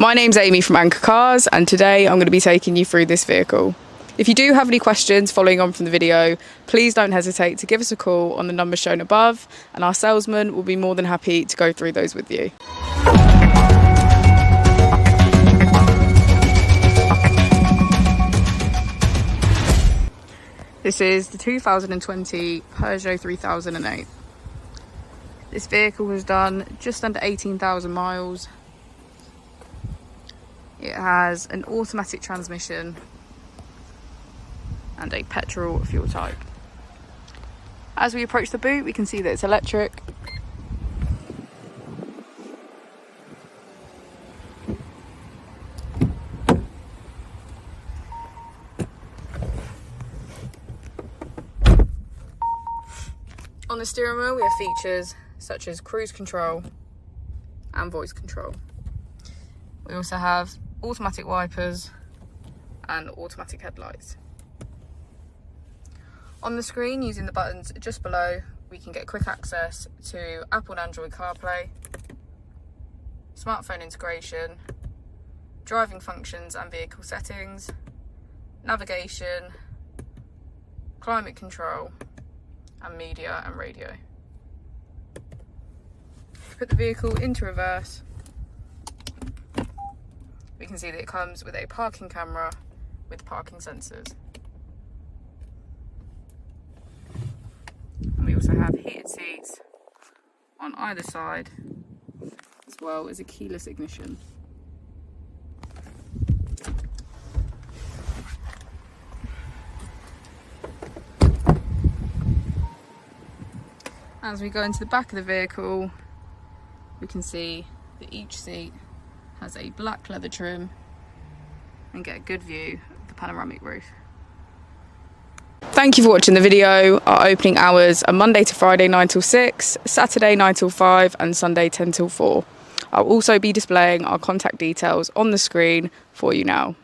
My name's Amy from Anchor Cars, and today I'm going to be taking you through this vehicle. If you do have any questions following on from the video, please don't hesitate to give us a call on the number shown above, and our salesman will be more than happy to go through those with you. This is the 2020 Peugeot 3008. This vehicle was done just under 18,000 miles. It has an automatic transmission and a petrol fuel type. As we approach the boot, we can see that it's electric. On the steering wheel, we have features such as cruise control and voice control. We also have automatic wipers and automatic headlights. On the screen, using the buttons just below, we can get quick access to Apple and Android CarPlay, smartphone integration, driving functions and vehicle settings, navigation, climate control, and media and radio. Put the vehicle into reverse. We can see that it comes with a parking camera with parking sensors. And we also have heated seats on either side, as well as a keyless ignition. As we go into the back of the vehicle, we can see that each seat has a black leather trim and get a good view of the panoramic roof. Thank you for watching the video. Our opening hours are Monday to Friday 9 till 6, Saturday 9 till 5 and Sunday 10 till 4. I'll also be displaying our contact details on the screen for you now.